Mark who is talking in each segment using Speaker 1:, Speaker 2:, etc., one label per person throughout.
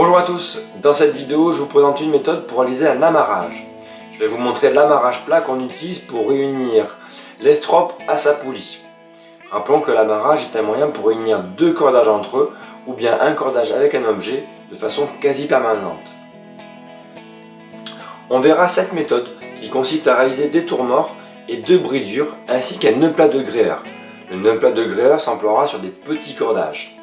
Speaker 1: Bonjour à tous, dans cette vidéo je vous présente une méthode pour réaliser un amarrage. Je vais vous montrer l'amarrage plat qu'on utilise pour réunir l'estrope à sa poulie. Rappelons que l'amarrage est un moyen pour réunir deux cordages entre eux ou bien un cordage avec un objet de façon quasi permanente. On verra cette méthode qui consiste à réaliser des tours morts et deux bridures ainsi qu'un nœud plat de gréeur. Le nœud plat de gréeur s'emploiera sur des petits cordages.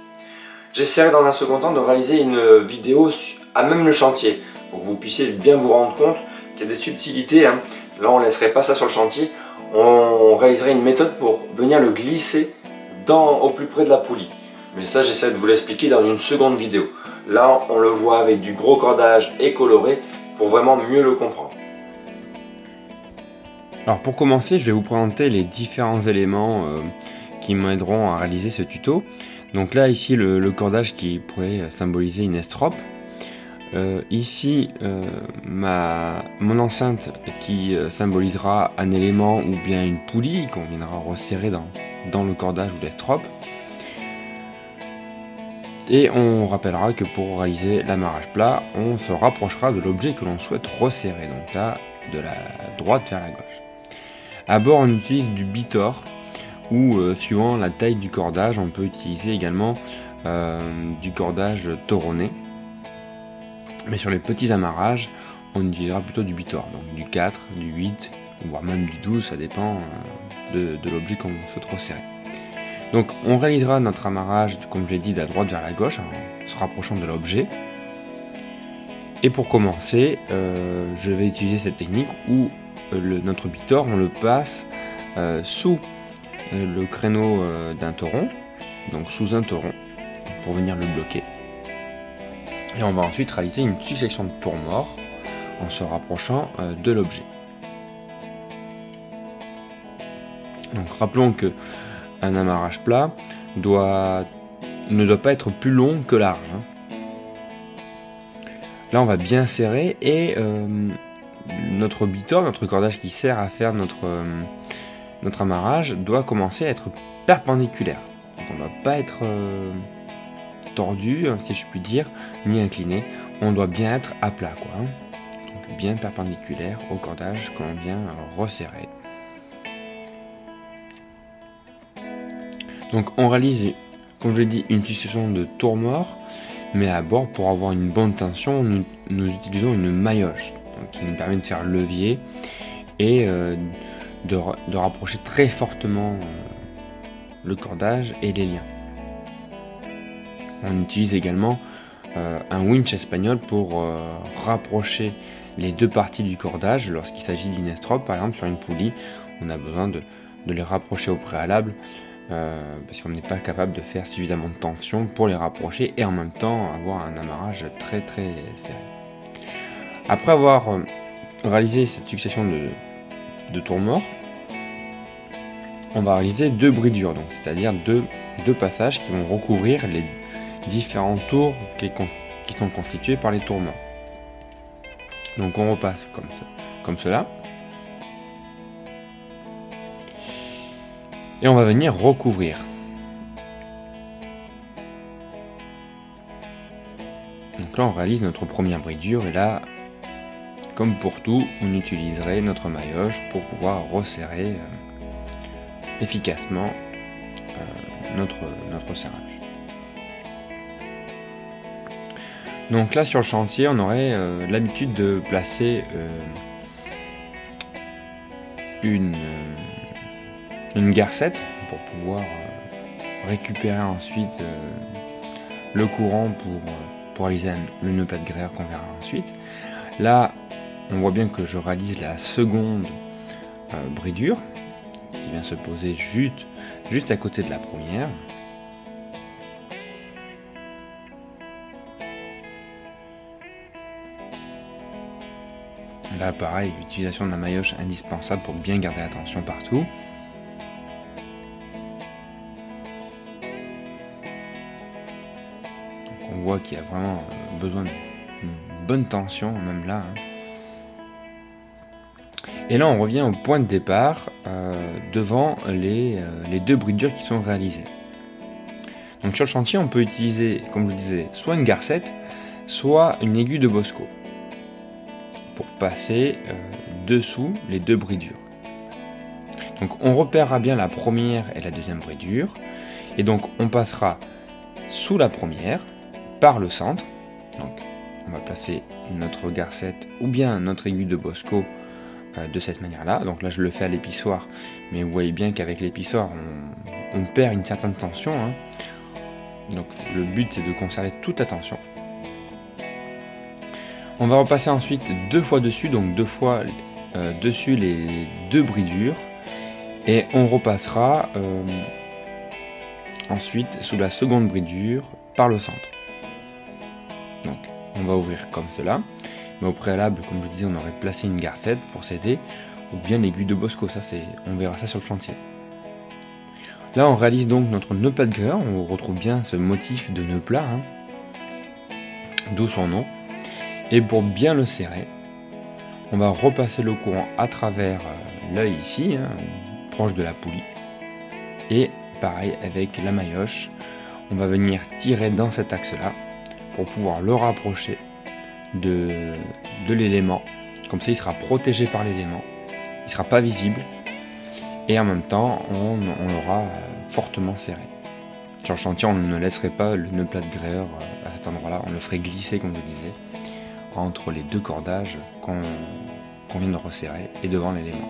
Speaker 1: J'essaierai dans un second temps de réaliser une vidéo à même le chantier pour que vous puissiez bien vous rendre compte qu'il y a des subtilités. Là on ne laisserait pas ça sur le chantier, on réaliserait une méthode pour venir le glisser au plus près de la poulie. Mais ça j'essaie de vous l'expliquer dans une seconde vidéo. Là on le voit avec du gros cordage et coloré pour vraiment mieux le comprendre.
Speaker 2: Alors pour commencer, je vais vous présenter les différents éléments qui m'aideront à réaliser ce tuto. Donc là ici le cordage qui pourrait symboliser une estrope. Ici mon enceinte qui symbolisera un élément ou bien une poulie qu'on viendra resserrer dans le cordage ou l'estrope. Et on rappellera que pour réaliser l'amarrage plat, on se rapprochera de l'objet que l'on souhaite resserrer. Donc là, de la droite vers la gauche. À bord, on utilise du bitor ou suivant la taille du cordage, on peut utiliser également du cordage toronné. Mais sur les petits amarrages, on utilisera plutôt du bitor, donc du 4, du 8, voire même du 12, ça dépend de l'objet qu'on souhaite resserrer. Donc on réalisera notre amarrage, comme je l'ai dit, de la droite vers la gauche, en se rapprochant de l'objet. Et pour commencer, je vais utiliser cette technique où notre bitor, on le passe sous le créneau d'un toron, donc sous un toron, pour venir le bloquer. Et on va ensuite réaliser une succession de tours morts en se rapprochant de l'objet. Donc rappelons que un amarrage plat ne doit pas être plus long que large. Là on va bien serrer et notre bitor, notre cordage qui sert à faire notre amarrage doit commencer à être perpendiculaire. Donc on ne doit pas être tordu, si je puis dire, ni incliné. On doit bien être à plat, quoi. Donc bien perpendiculaire au cordage que l'on vient resserrer. Donc on réalise, comme je l'ai dit, une succession de tours morts, mais à bord, pour avoir une bonne tension, nous utilisons une maillotche, donc qui nous permet de faire levier et de rapprocher très fortement le cordage et les liens. On utilise également un winch espagnol pour rapprocher les deux parties du cordage. Lorsqu'il s'agit d'une estrope, par exemple sur une poulie, on a besoin de les rapprocher au préalable parce qu'on n'est pas capable de faire suffisamment de tension pour les rapprocher et en même temps avoir un amarrage très très serré. Après avoir réalisé cette succession de tours morts, on va réaliser deux bridures, donc c'est-à-dire deux passages qui vont recouvrir les différents tours qui sont constitués par les tours morts. Donc on repasse comme cela. Et on va venir recouvrir. Donc là on réalise notre première bridure et là, comme pour tout, on utiliserait notre maillotche pour pouvoir resserrer efficacement notre serrage. Donc là sur le chantier, on aurait l'habitude de placer une garcette pour pouvoir récupérer ensuite le courant pour réaliser le nœud plat de gréeur qu'on verra ensuite. Là, on voit bien que je réalise la seconde bridure qui vient se poser juste à côté de la première. Là pareil, utilisation de la maillotche indispensable pour bien garder la tension partout. Donc on voit qu'il y a vraiment besoin d'une bonne tension, même là. Et là on revient au point de départ devant les deux bridures qui sont réalisées. Donc sur le chantier on peut utiliser, comme je disais, soit une garcette, soit une aiguille de Bosco pour passer dessous les 2 bridures. Donc on repérera bien la première et la deuxième bridure, et donc on passera sous la première par le centre. Donc on va placer notre garcette ou bien notre aiguille de Bosco de cette manière-là. Donc là je le fais à l'épissoir, mais vous voyez bien qu'avec l'épissoir on perd une certaine tension, hein. Donc le but c'est de conserver toute la tension. On va repasser ensuite 2 fois dessus, donc 2 fois dessus les 2 bridures, et on repassera ensuite sous la seconde bridure par le centre. Donc on va ouvrir comme cela, mais au préalable, comme je vous disais, on aurait placé une garcette pour s'aider, ou bien l'aiguille de Bosco, ça on verra ça sur le chantier. Là on réalise donc notre nœud plat de gréeur, on retrouve bien ce motif de nœud plat, hein, d'où son nom. Et pour bien le serrer, on va repasser le courant à travers l'œil ici, hein, proche de la poulie. Et pareil avec la maillotche, on va venir tirer dans cet axe-là pour pouvoir le rapprocher de l'élément. Comme ça il sera protégé par l'élément, il ne sera pas visible. Et en même temps, on l'aura fortement serré. Sur le chantier, on ne laisserait pas le nœud plat de gréeur à cet endroit-là, on le ferait glisser comme je disais, entre les 2 cordages qu'on vient de resserrer et devant l'élément.